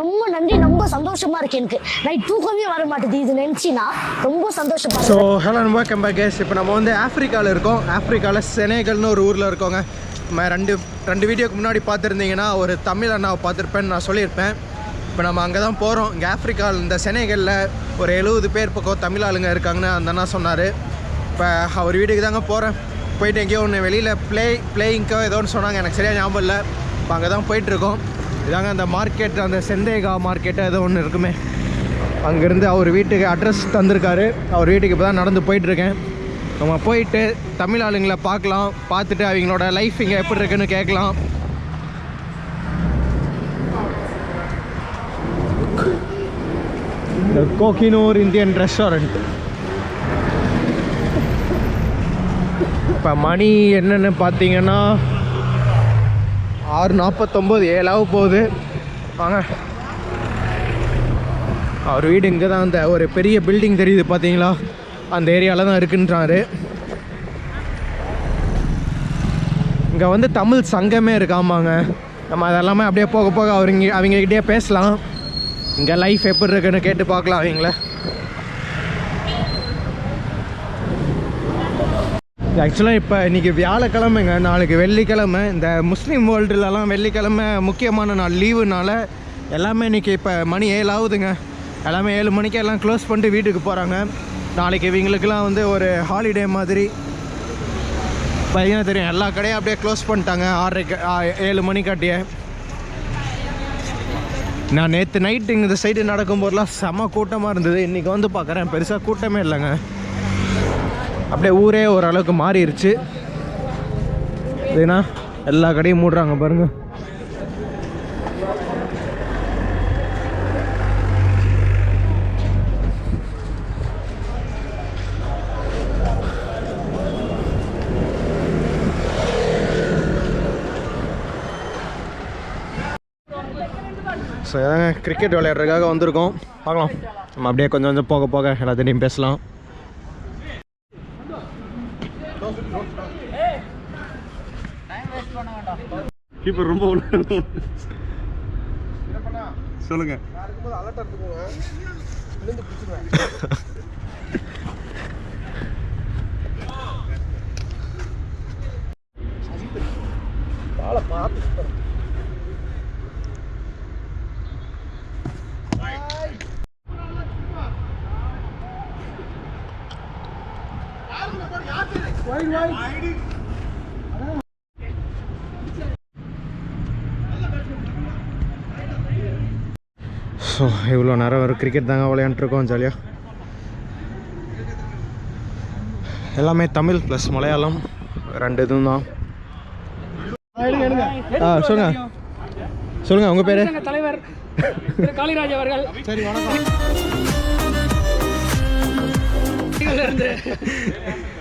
ரொம்ப நன்றி, ரொம்ப சந்தோஷமா இருக்கு. எனக்கு நைட் தூக்கமே வர மாட்டேது இது நினைச்சினா. ரொம்ப சந்தோஷமா. So hello and welcome back guys. இப்போ நம்ம வந்து ஆஃப்ரிக்காவில் இருக்கோம். ஆஃப்ரிக்காவில் செனகல்னு ஒரு ஊரில் இருக்கோங்க. நம்ம ரெண்டு வீடியோக்கு முன்னாடி பார்த்துருந்தீங்கன்னா ஒரு தமிழ் அண்ணாவை பார்த்துருப்பேன்னு நான் சொல்லியிருப்பேன். இப்போ நம்ம அங்கே தான் போகிறோம். இங்கே ஆஃப்ரிக்காவில் இந்த செனகலில் ஒரு 70 பேர் பக்கம் தமிழ் ஆளுங்க இருக்காங்கன்னு அந்த அண்ணா சொன்னார். இப்போ அவர் வீட்டுக்கு தாங்க போகிறேன். போயிட்டு எங்கேயோ ஒன்று வெளியில் பிளேயிங்கோ ஏதோ ஒன்று சொன்னாங்க, எனக்கு சரியாக ஞாபகம் இல்லை. இப்போ அங்கே தான் போயிட்டுருக்கோம். இதாங்க அந்த மார்க்கெட், அந்த செந்தேகா மார்க்கெட்டு ஏதோ ஒன்று இருக்குமே, அங்கேருந்து அவர் வீட்டுக்கு அட்ரஸ் தந்திருக்காரு. அவர் வீட்டுக்கு இப்போ தான் நடந்து போயிட்டுருக்கேன். நம்ம போயிட்டு தமிழ் ஆளுங்களை பார்க்கலாம், பார்த்துட்டு அவங்களோட லைஃப் இங்கே எப்படி இருக்குன்னு கேட்கலாம். இந்த கோகினூர் இந்தியன் ரெஸ்டாரண்ட். இப்போ மணி என்னென்னு பார்த்தீங்கன்னா 6:49, 7 போகுது. வாங்க, அவர் வீடு இங்கே தான். அந்த ஒரு பெரிய பில்டிங் தெரியுது பார்த்தீங்களா, அந்த ஏரியாவில் தான் இருக்குன்றாரு. இங்கே வந்து தமிழ் சங்கமே இருக்காமாங்க. நம்ம அதெல்லாமே அப்படியே போக போக அவங்ககிட்டயே பேசலாம். இங்கே லைஃப் எப்படி இருக்குன்னு கேட்டு பார்க்கலாம் அவங்கள. ஆக்சுவலாக இப்போ இன்றைக்கி வியாழக்கிழமைங்க, நாளைக்கு வெள்ளிக்கிழமை. இந்த முஸ்லீம் வேர்ல்டுலலாம் வெள்ளிக்கிழமை முக்கியமான நாள், லீவுனால எல்லாமே இன்றைக்கி இப்போ மணி 7 ஆகுதுங்க. எல்லாமே 7 மணிக்கு எல்லாம் க்ளோஸ் பண்ணிட்டு வீட்டுக்கு போகிறாங்க. நாளைக்கு இவங்களுக்கெல்லாம் வந்து ஒரு ஹாலிடே மாதிரி. பார்த்தீங்கன்னா தெரியும், எல்லா கடையும் அப்படியே க்ளோஸ் பண்ணிட்டாங்க 7 மணிக்காட்டியே. நான் நேற்று நைட்டு இந்த சைடு நடக்கும்போதெல்லாம் செம கூட்டமாக இருந்தது. இன்றைக்கி வந்து பார்க்குறேன் பெருசாக கூட்டமே இல்லைங்க. அப்படியே ஊரே ஓரளவுக்கு மாறிடுச்சு. ஏன்னா எல்லா கடையும் மூடுறாங்க பாருங்க. ஸோ கிரிக்கெட் விளையாடுறதுக்காக வந்திருக்கோம். பார்க்கலாம், நம்ம அப்படியே கொஞ்சம் கொஞ்சம் போக போக எல்லாத்தையும் பேசலாம். கீப்பர் ரொம்ப சொல்லுங்க. ஸோ இவ்வளோ நேரம் ஒரு கிரிக்கெட் தாங்க விளையாண்டுருக்கோம் ஜாலியாக. எல்லாமே தமிழ் ப்ளஸ் மலையாளம் 2 இதுவும் தான். சொல்லுங்கள் உங்கள் பேர்? தலைவர் காளிராஜ் அவர்கள். சரி, வணக்கம்.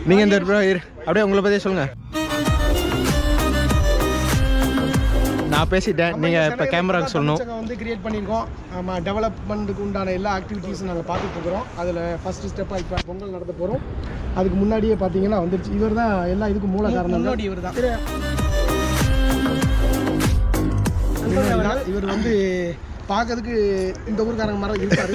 நீங்கள் இந்த அப்படியே உங்களை பற்றியே சொல்லுங்கள். நான் பேசிட்டேன், நீங்கள் இப்போ கேமராவுக்கு சொல்லணும். வந்து கிரியேட் பண்ணியிருக்கோம். நம்ம டெவலப்மெண்ட்டுக்கு உண்டான எல்லா ஆக்டிவிட்டீஸும் நாங்கள் பார்த்துட்டு இருக்கிறோம். அதில் ஃபஸ்ட்டு ஸ்டெப்பாக இப்போ பொங்கல் நடத்த போகிறோம். அதுக்கு முன்னாடியே பார்த்தீங்கன்னா வந்துருச்சு. இவர் தான் எல்லா இதுக்கும் மூல காரணம். இவர் தான் இவர் வந்து பார்க்கறதுக்கு இந்த ஊருக்காரங்க மாதிரி இருப்பாரு.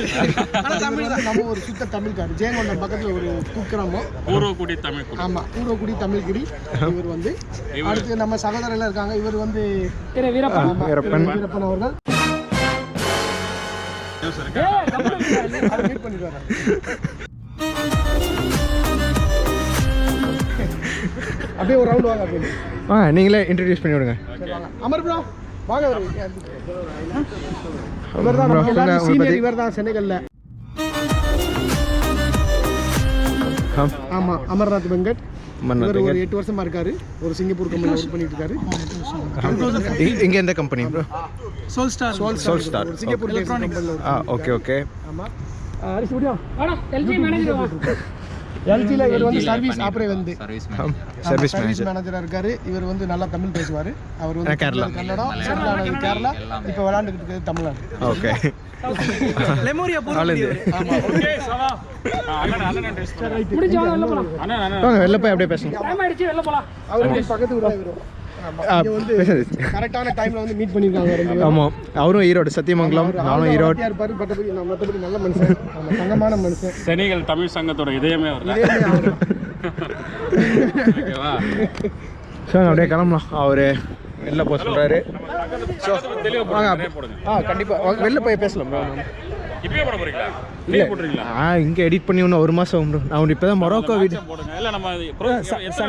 நம்ம ஒரு சுத்த தமிழ்காரு. ஜெயங்கொண்டம் பக்கத்தில் ஒரு குக்கிராமம், பூர்வக்குடி தமிழ். ஆமாம், பூர்வக்குடி தமிழ்குடி. இவர் வந்து அடுத்து நம்ம சகோதரர்கள் இருக்காங்க. இவர் வந்து வீரப்பன் அவர்கள். மீட் பண்ணிட்டு வர்றாங்க. அப்படியே ஒரு ரவுண்ட் வாங்க. அப்படின்னு நீங்களே இன்ட்ரடியூஸ் பண்ணி விடுங்க. அமர் ப்ரோ வாங்க. இவர் தான் சென்னைகள்ல. ஆமா, அமர்நாத் வெங்கட். இவர் ஒரு 8 வருஷமா இருக்காரு. ஒரு சிங்கப்பூர் கம்பெனில ஒர்க் பண்ணிட்டு இருக்காரு. இங்க எந்த company bro? Soul Star Singapore electronics. Okay okay. ஆமா, அரிசி முடியா வாடா. LG manager. எல்ஜில இவர் வந்து சர்வீஸ் ஆபரே வந்து சர்வீஸ் மேனேஜரா இருக்காரு. இவர் வந்து நல்லா தமிழ் பேசுவாரு. அவர் வந்து கேரளா, கன்னடம், சென்ட்ரல் கேரளா. இப்போ விளையாண்டுட்டு இருக்கிறது தமிழ்நாடு. ஓகே. லெமோரியா பூர்வக்குடி. ஆமா, ஓகே சவா. முடிஞ்சு வாங்க, வெளில போலாம். வாங்க வெளில போய் அப்படியே பேசலாம். டைம் ஆயிடுச்சு, வெளில போலாம். அவர் பக்கத்து ஊரா வரும். இங்க வந்து கரெக்டான டைம்ல வந்து மீட் பண்ணிருக்காங்க ரெண்டு பேரும். ஆமாம், அவரும் ஈரோடு சத்தியமங்கலம், நானும் ஈரோடு. இருப்பாரு மற்றபடி நல்ல மனுஷன், தங்கமான மனுஷன். சென்னைகள் தமிழ் சங்கத்தோட இதயமே அவர் ஓகேவா? ஸோ அப்படியே கிளம்பலாம். அவர் வெளில போக சொல்கிறாரு. ஸோ வாங்க. கண்டிப்பாக வெளில போய் பேசலாம் ப்ரோ. இப்பயே போட போறீங்களா? இங்கே எடிட் பண்ணி ஒன்று 1 மாதம் ப்ரோ. நான் இப்போ தான் மொரோக்கோ வீடு போடுங்க. இல்லை நம்ம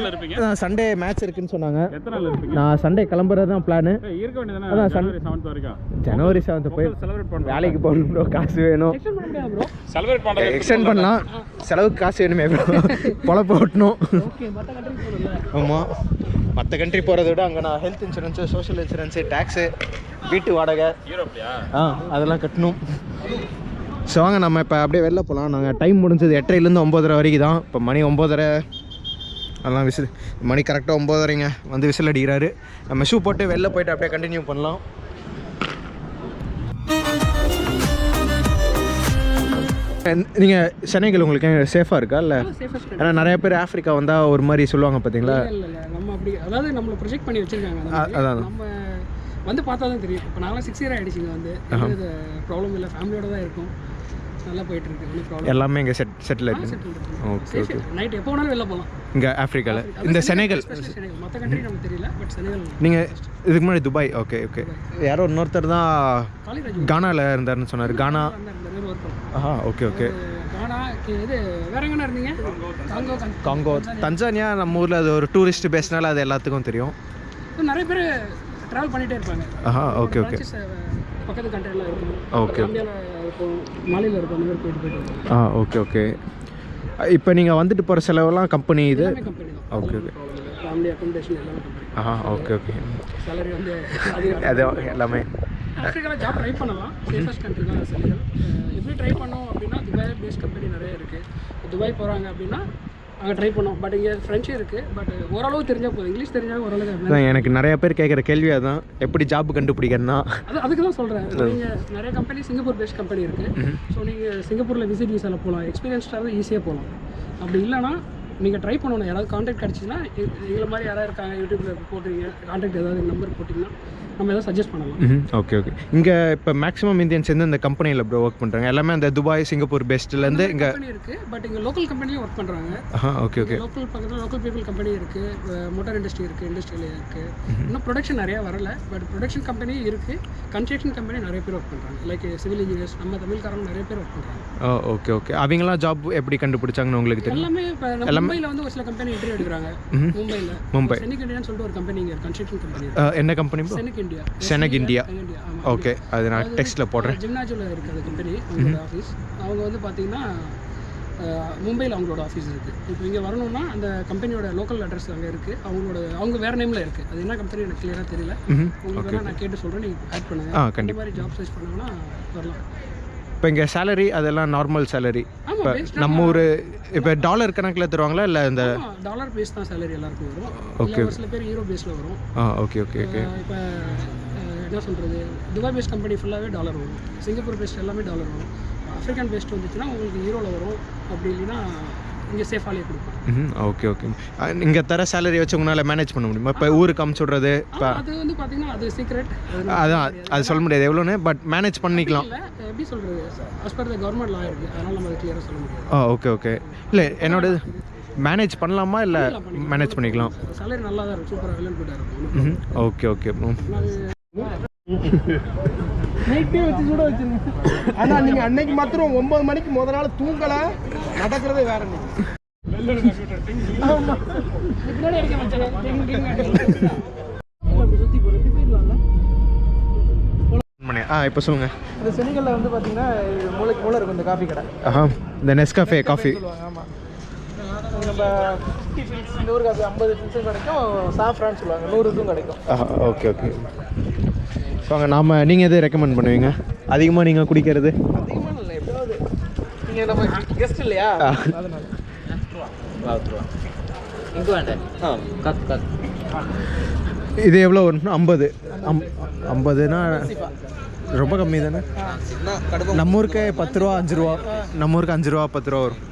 இருப்பீங்க. சண்டே மேட்ச் இருக்குன்னு சொன்னாங்க. எத்தனை நாள் இருப்பீங்க? நான் சண்டே கிளம்புறது தான் பிளானு. இருக்க வேண்டியதானே? அதான் ஜனவரி 7 வரைக்கும். ஜனவரி 7 போய் செலிப்ரேட் பண்ணுறோம். வேலைக்கு போகணும் ப்ரோ, காசு வேணும். செலிப்ரேட் பண்ணுறது எக்ஸ்டெண்ட் பண்ணலாம், செலவுக்கு காசு வேணுமே ப்ரோ. பொழப்பு ஓட்டணும். ஆமாம், மற்ற கண்ட்ரி போகிறத விட அங்கே நான் health insurance, social insurance, tax, வீட்டு வாடகை யூரோப்லையா? அதெல்லாம் கட்டணும். ஸோ வாங்க நம்ம இப்போ அப்படியே வெளில போகலாம். நாங்கள் டைம் முடிஞ்சது 8:30லேருந்து 9:30 வரைக்கும் தான். இப்போ மணி 9:30. அதெல்லாம் விசில் மணி கரெக்டாக 9:30ங்க வந்து விசில் அடிக்கிறாரு. நம்ம ஷூ போட்டு வெளில போயிட்டு அப்படியே கண்டினியூ பண்ணலாம். நீங்கள் சென்னைகள் உங்களுக்கு சேஃபாக இருக்கா இல்லை? ஏன்னா நிறைய பேர் ஆஃப்ரிக்கா வந்தால் ஒரு மாதிரி சொல்லுவாங்க பார்த்தீங்களா? இல்லை நம்ம அப்படி அதாவது நம்மளை ப்ரொஜெக்ட் பண்ணி வச்சுருக்காங்க. அதான் நம்ம வந்து பார்த்தா தான் தெரியும். இப்போ நான்லாம் 6 இயர் ஆகிடுச்சிங்க வந்து. இது ப்ராப்ளம் இல்லை, ஃபேமிலியோட தான் இருக்கும், நல்லா போயிட்டு இருக்கு, ஒன்றும் ப்ராப்ளம். எல்லாமே இங்கே செட்டில் ஆகிட்டு. Okay okay. நைட் எப்போ வேணாலும் வெளில போகலாம் இங்கே ஆஃப்ரிக்காவில். இந்த செனகல் மற்ற கண்ட்ரி நமக்கு தெரியல, பட் செனகல். நீங்கள் இதுக்கு முன்னாடி துபாய். Okay okay. யாரோ இன்னொருத்தர் தான் காலிராஜ் கானாவில் இருந்தாருன்னு சொன்னார். கானா. Okay okay. கானா இது வேற எங்கன்னா இருந்தீங்க? காங்கோ, தஞ்சானியா. நம்ம ஊரில் அது ஒரு டூரிஸ்ட் பேஸ்னால அது எல்லாத்துக்கும் தெரியும். நிறைய பேர் ட்ராவல் பண்ணிகிட்டே இருப்பாங்க. Okay okay. பக்கத்து கண்ட்ரியில் இருக்கும், ஓகே. இந்தியாவில் இருக்கும், மாலையில் இருக்கும், அந்த மாதிரி போயிட்டு ஓகே ஓகே. இப்போ நீங்கள் வந்துட்டு போகிற செலவெல்லாம் கம்பெனி இது? கம்பெனி தான். Okay okay. ஃபேமிலி அக்கோமடேஷன் எல்லாமே கம்பெனி. Okay okay. சேலரி வந்து அது எல்லாமே. ஆஃப்ரிக்காவில் ஜாப் ட்ரை பண்ணலாம், சேஃபஸ்ட் கண்ட்ரி தான் செனகல். எப்படி ட்ரை பண்ணோம் அப்படின்னா, துபாய் பேஸ்ட் கம்பெனி நிறைய இருக்குது. துபாய் போகிறாங்க அப்படின்னா அங்கே ட்ரை பண்ணோம். பட் இங்கே ஃப்ரெண்ட்ஸும் இருக்குது, பட் ஓரளவு தெரிஞ்சால் போதும், இங்கிலீஷ் தெரிஞ்சால் ஓரளவு. எனக்கு நிறைய பேர் கேட்குற கேள்வி அதான், எப்படி ஜாப் கண்டுபிடிக்கிறதுனா அதுக்கு தான் சொல்கிறேன். நீங்கள் நிறைய கம்பெனி சிங்கப்பூர் பேஸ்ட் கம்பெனி இருக்குது. ஸோ நீங்கள் சிங்கப்பூரில் விசிட் விசாவில் போகலாம், எக்ஸ்பீரியன்ஸ்டாக ஈஸியாக போகலாம். அப்படி இல்லைனா நீங்கள் ட்ரை பண்ணணும். யாராவது கான்டாக்ட் கிடச்சின்னா, எங்களை மாதிரி யாராவது இருக்காங்க, யூடியூப்பில் போட்டுருங்க, கான்டாக்ட் ஏதாவது நம்பர் போட்டிங்கன்னா நம்ம எதாவது சஜஸ்ட் பண்ணலாம். Okay okay. இங்கே இப்போ மேக்ஸிமம் இந்தியன்ஸ் வந்து இந்த கம்பெனியில் ப்ரோ ஒர்க் பண்ணுறாங்க. எல்லாமே அந்த துபாய், சிங்கப்பூர் பேஸ்ட்லேருந்து இங்கே கம்பெனி இருக்குது. பட் இங்கே லோக்கல் கம்பெனியும் ஒர்க் பண்ணுறாங்க. Okay okay. லோக்கல் பக்கத்தில் லோக்கல் பீப்புள் கம்பெனி இருக்குது, மோட்டார் இண்டஸ்ட்ரி இருக்குது, இண்டஸ்ட்ரியல் இருக்குது. இன்னும் ப்ரொடக்ஷன் நிறையா வரல, பட் ப்ரொடக்ஷன் கம்பெனி இருக்குது. கன்ஸ்ட்ரக்ஷன் கம்பெனி நிறைய பேர் ஒர்க் பண்ணுறாங்க, லைக் சிவில் இன்ஜினியர்ஸ், நம்ம தமிழ்காரங்க நிறைய பேர் ஒர்க் பண்ணுறாங்க. Okay okay. அவங்களாம் ஜாப் எப்படி கண்டுபிடிச்சாங்கன்னு உங்களுக்கு தெரியும்? எல்லாமே இப்போ மும்பையில் வந்து ஒரு சில கம்பெனி இன்டர்வியூ எடுக்கிறாங்க. மும்பை செனிக் இந்தியான்னு சொல்லிட்டு ஒரு கம்பெனி இங்கே கன்ஸ்ட்ரக்ஷன் கம்பெனி. என்ன கம்பெனி? செனிக் இந்தியா. செனக் இந்தியா. ஓகே, அது நான் டெக்ஸ்ட்டில் போடுறேன். ஜிம்னாஜில் இருக்குது கம்பெனி, அவங்களோட ஆஃபீஸ். அவங்க வந்து பார்த்தீங்கன்னா மும்பையில் அவங்களோட ஆஃபீஸ் இருக்குது. இப்போ இங்கே வரணும்னா அந்த கம்பெனியோட லோக்கல் அட்ரஸ் அங்கே இருக்குது. அவங்க வேறு நேமில் இருக்குது. அது என்ன கம்பெனி எனக்கு கிளியராக தெரியல. உங்களுக்கு நான் கேட்டு சொல்கிறேன், நீங்கள் ஆட் பண்ணுங்கள். இந்த மாதிரி ஜாப் சர்ச் பண்ணாங்கன்னா வரலாம். இப்போ இங்கே சேலரி அதெல்லாம் நார்மல் சேலரி? இப்போ நம்ம ஊர் இப்போ டாலர் கணக்கில் தருவாங்களா இல்லை இந்த டாலர் பேஸ் தான் சேலரி எல்லாருக்கும் வரும். ஓகே. ஒரு சில பேர் யூரோ பேஸில் வரும். Okay okay okay. இப்போ என்ன சொல்கிறது, துபாய் பேஸ்ட் கம்பெனி ஃபுல்லாகவே டாலர் வரும், சிங்கப்பூர் பேஸ்ட் எல்லாமே டாலர் வரும். ஆஃப்ரிக்கன் பேஸ்ட் வந்துச்சுன்னா உங்களுக்கு யூரோவில் வரும், அப்படி இல்லைன்னா இங்கே சேஃபாலே கொடுப்போம். Okay okay. இங்கே தர சேலரி வச்சு உங்களால் மேனேஜ் பண்ண முடியுமா? இப்போ ஊருக்கு அமுச்சு விட்றது இப்போ அது வந்து பார்த்தீங்கன்னா அது சீக்ரெட், அதான் அது சொல்ல முடியாது எவ்வளோன்னு, பட் மேனேஜ் பண்ணிக்கலாம். எப்படி சொல்கிறது, as per the government law இருக்குது, அதனால் நம்ம அதை கிளியராக சொல்ல முடியாது. Okay okay. இல்லை என்னோட மேனேஜ் பண்ணலாமா இல்லை மேனேஜ் பண்ணிக்கலாம்? சேலரி நல்லா தான் இருக்கும், சூப்பராக வெல் குட்டாக இருக்கும். Okay okay. நைட்டே வச்சு கூட வச்சிருங்க. ஆனால் நீங்கள் அன்னைக்கு மாத்திரம் 9 மணிக்கு முத நாள் தூங்கலை, நடக்கிறதே வேற. இப்போ சொல்லுங்கள். இந்த செனிகளில் வந்து பார்த்தீங்கன்னா மூளைக்கு மூளை இருக்கும் இந்த காஃபி கடை. இந்த நெஸ்காஃபே காஃபி. ஆமாம், நம்ம 50 ஃபில்ஸ் 100 காஃபி 50 ஃபில்ஸும் கிடைக்கும், சாஃப்ரான்னு சொல்லுவாங்க 100 இதுவும் கிடைக்கும். Okay okay. ஸோ அங்கே நீங்கள் எது ரெக்கமெண்ட் பண்ணுவீங்க அதிகமாக நீங்கள் குடிக்கிறது? அதிகமாக இல்லை, எப்படியாவது நீங்கள் நம்ம கெஸ்ட் இல்லையா, அதனால இங்கே வேண்டாம். கத் இது எவ்வளோ வரும்? 50னா ரொம்ப கம்மி தானே. நம்ம ஊருக்கு 10 ரூபா 5 ரூபா, நம்ம ஊருக்கு 5 ரூபா 10 ரூபா வரும்.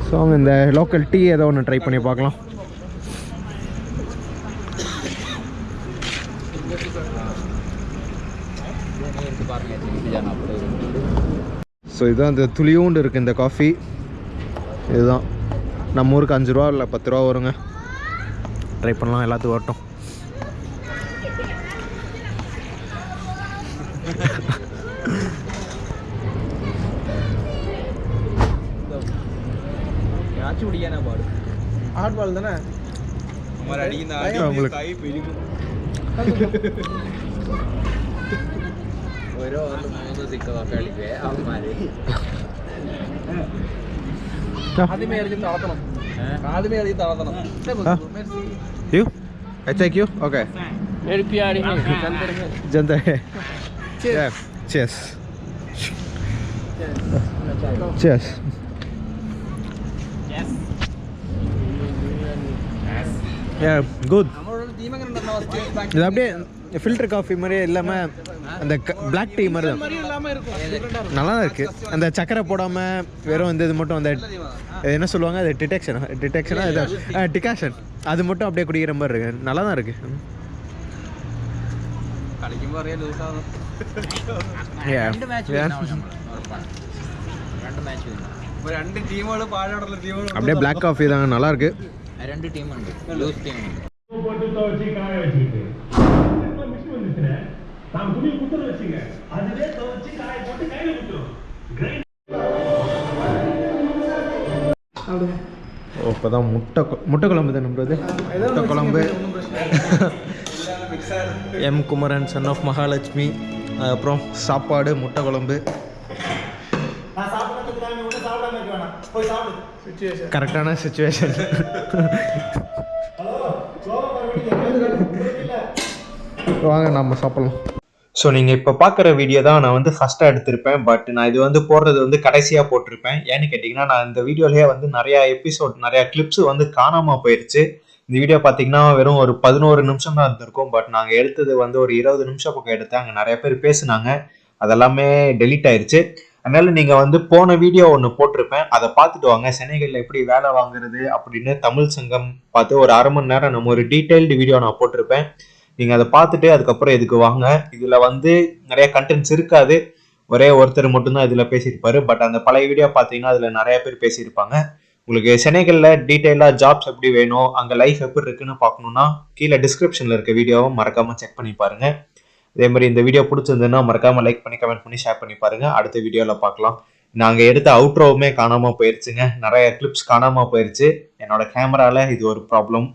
ஸோ அவங்க இந்த லோக்கல் டீ ஏதோ ஒன்று ட்ரை பண்ணி பார்க்கலாம். ஸோ இதுதான் இந்த துளியூண்டு இருக்குது இந்த காஃபி. இதுதான் நம்ம ஊருக்கு 5 ரூபா இல்லை 10 ரூபா வருங்க. ட்ரை பண்ணலாம், எல்லாத்துக்கும் வரட்டும். ஹாட் பால் தானே உங்களுக்கு ഓരോ 3 സിക്ക കളിക്കേ അവന്മാര് ആദ്യമേ എഴുതി തളർത്തണം. You? I take you? Okay. Janta hai. Yeah. Cheers. Cheers. Yeah, good. இது அப்படியே ஃபில்டர் காஃபி மாதிரியே இல்லாமல் அந்த பிளாக் டீ மாதிரி தான் நல்லா தான் இருக்குது. அந்த சக்கரை போடாமல் வெறும் இந்த இது மட்டும் அந்த என்ன சொல்லுவாங்க அது டிடெக்ஷனா இது டிகாஷன் அது மட்டும் அப்படியே குடிக்கிற மாதிரி இருக்கு. நல்லா தான் இருக்குது. அப்படியே பிளாக் காஃபி தாங்க, நல்லா இருக்கு. 2 டீம் ഉണ്ട് ലൂസ് ടീം ഉണ്ട്. போட்டு துவைச்சி காய வச்சுக்கிட்டு மிஷின் வந்துச்சுன்னா நாம் துணி குத்துற வச்சுங்க அதுவே துவைச்சி காய போட்டு கையில குத்துரும். ஓ இப்போதான் முட்டை குழம்பு தான் நம்மளது. முட்டை குழம்பு M Kumaran son of Mahalakshmi. அப்புறம் சாப்பாடு முட்டை குழம்பு. கரெக்டான சுச்சுவேஷன். வாங்க நம்ம சாப்பிடலாம். ஸோ நீங்கள் இப்போ பார்க்குற வீடியோ தான் நான் வந்து ஃபஸ்ட்டாக எடுத்திருப்பேன். பட் நான் இது வந்து போடுறது வந்து கடைசியாக போட்டிருப்பேன். ஏன்னு கேட்டிங்கன்னா நான் இந்த வீடியோலேயே வந்து நிறையா கிளிப்ஸ் வந்து காணாமல் போயிடுச்சு. இந்த வீடியோ பார்த்தீங்கன்னா வெறும் ஒரு 11 நிமிஷம் தான் இருந்திருக்கும். பட் நாங்கள் எடுத்தது வந்து ஒரு 20 நிமிஷம் பக்கம் எடுத்தேன். அங்கே நிறைய பேர் பேசுனாங்க, அதெல்லாமே டெலீட் ஆயிடுச்சு. அதனால நீங்கள் வந்து போன வீடியோ ஒன்று போட்டிருப்பேன், அதை பார்த்துட்டு வாங்க. சென்னைகளில் எப்படி வேலை வாங்குறது அப்படின்னு தமிழ் சங்கம் பார்த்து ஒரு 1/2 மணி நேரம் நம்ம ஒரு டீட்டெயில்டு வீடியோ நான் போட்டிருப்பேன். நீங்கள் அதை பார்த்துட்டு அதுக்கப்புறம் இதுக்கு வாங்க. இதில் வந்து நிறைய கண்டென்ட்ஸ் இருக்காது, ஒரே ஒருத்தர் மட்டும்தான் இதில் பேசியிருப்பாரு. பட் அந்த பழைய வீடியோ பார்த்தீங்கன்னா அதில் நிறைய பேர் பேசியிருப்பாங்க. உங்களுக்கு சென்னைகளில் டீட்டெயிலாக ஜாப்ஸ் எப்படி வேணும், அங்கே லைஃப் எப்படி இருக்குன்னு பார்க்கணுன்னா கீழே டிஸ்கிரிப்ஷனில் இருக்க வீடியோவை மறக்காமல் செக் பண்ணி பாருங்கள். அதே மாதிரி இந்த வீடியோ பிடிச்சிருந்ததுன்னா மறக்காமல் லைக் பண்ணி கமெண்ட் பண்ணி ஷேர் பண்ணி பாருங்கள். அடுத்த வீடியோவில் பார்க்கலாம். நாங்கள் எடுத்த அவுட்ரோவுமே காணாமல் போயிடுச்சுங்க, நிறைய கிளிப்ஸ் காணாமல் போயிடுச்சு. என்னோட கேமராவில் இது ஒரு ப்ராப்ளம்.